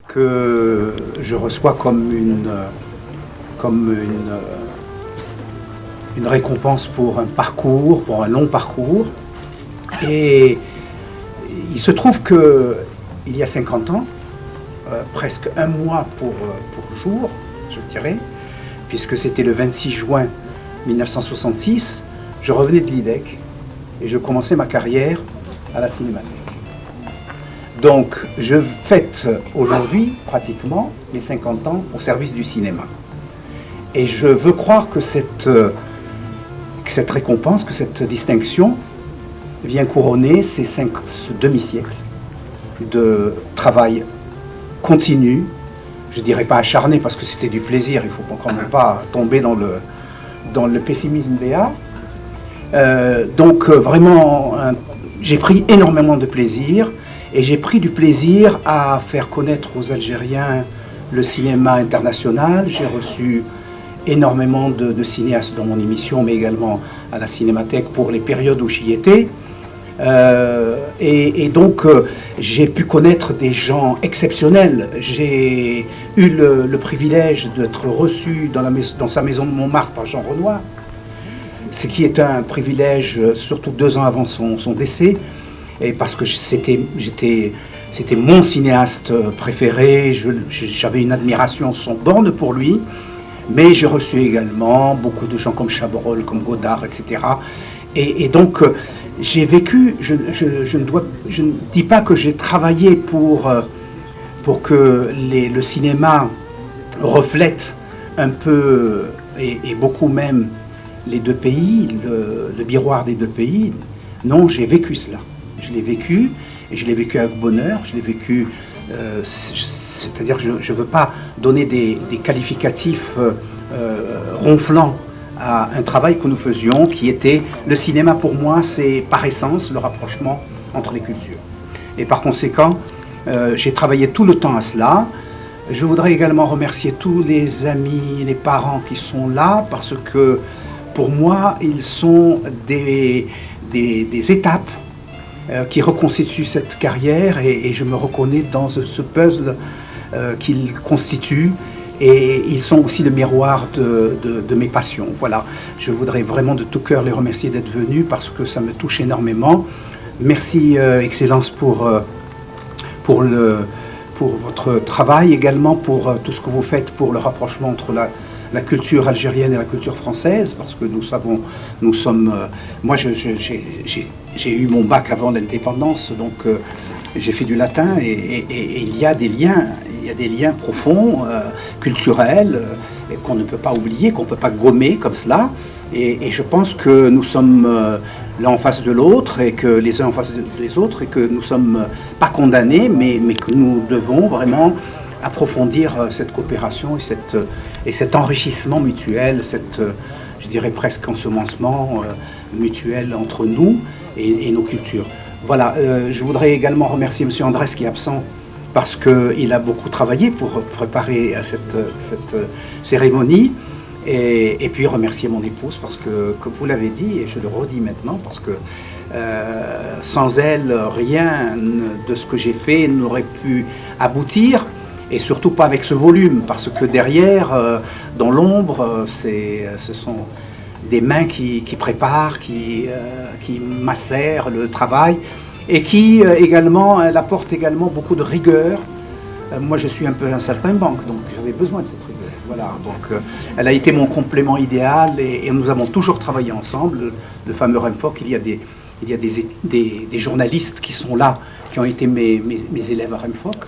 que je reçois comme une récompense pour un parcours, pour un long parcours. Et il se trouve que il y a 50 ans, presque un mois pour jour, je dirais, puisque c'était le 26 juin 1966, je revenais de l'IDEC et je commençais ma carrière à la Cinémathèque. Donc je fête aujourd'hui pratiquement les 50 ans au service du cinéma. Et je veux croire que cette récompense, que cette distinction vient couronner ce demi-siècle de travail continu, je ne dirais pas acharné parce que c'était du plaisir, il ne faut quand même pas tomber dans le pessimisme béat. Donc vraiment, j'ai pris énormément de plaisir et j'ai pris du plaisir à faire connaître aux Algériens le cinéma international. J'ai reçu énormément de cinéastes dans mon émission, mais également à la Cinémathèque pour les périodes où j'y étais. Et donc j'ai pu connaître des gens exceptionnels. J'ai eu le privilège d'être reçu dans sa maison de Montmartre par Jean Renoir, ce qui est un privilège surtout 2 ans avant son décès, et parce que c'était mon cinéaste préféré, j'avais une admiration sans borne pour lui, mais j'ai reçu également beaucoup de gens comme Chabrol, comme Godard, etc. Et donc j'ai vécu, je ne dis pas que j'ai travaillé pour que le cinéma reflète un peu, et beaucoup même, les deux pays, le miroir des deux pays. Non, j'ai vécu cela. Je l'ai vécu, et je l'ai vécu avec bonheur, je l'ai vécu, c'est-à-dire je ne veux pas donner des qualificatifs ronflants à un travail que nous faisions, qui était, le cinéma pour moi, c'est par essence le rapprochement entre les cultures. Et par conséquent, j'ai travaillé tout le temps à cela. Je voudrais également remercier tous les amis, les parents qui sont là, parce que pour moi, ils sont des étapes qui reconstituent cette carrière, et je me reconnais dans ce puzzle qu'ils constituent. Et ils sont aussi le miroir de mes passions. Voilà, je voudrais vraiment de tout cœur les remercier d'être venus parce que ça me touche énormément. Merci Excellence pour votre travail, également pour tout ce que vous faites pour le rapprochement entre la culture algérienne et la culture française, parce que nous sommes... moi, j'ai eu mon bac avant l'indépendance, donc j'ai fait du latin, et il y a des liens profonds, culturels, qu'on ne peut pas oublier, qu'on ne peut pas gommer comme cela. Et je pense que nous sommes l'un en face de l'autre, et que les uns en face des autres, et que nous ne sommes pas condamnés, mais que nous devons vraiment approfondir cette coopération et cet enrichissement mutuel, je dirais presque ensemencement mutuel entre nous et nos cultures. Voilà, je voudrais également remercier M. Andrès qui est absent, parce qu'il a beaucoup travaillé pour préparer cette cérémonie, et puis remercier mon épouse, parce que, comme vous l'avez dit, et je le redis maintenant, parce que sans elle, rien de ce que j'ai fait n'aurait pu aboutir, et surtout pas avec ce volume, parce que derrière, dans l'ombre, ce sont des mains qui préparent, qui macèrent le travail, et qui également, elle apporte également beaucoup de rigueur. Moi, je suis un peu un saltimbanque, donc j'avais besoin de cette rigueur. Voilà, donc elle a été mon complément idéal, et nous avons toujours travaillé ensemble. Le fameux REMFOC, il y a des journalistes qui sont là, qui ont été mes élèves à REMFOC.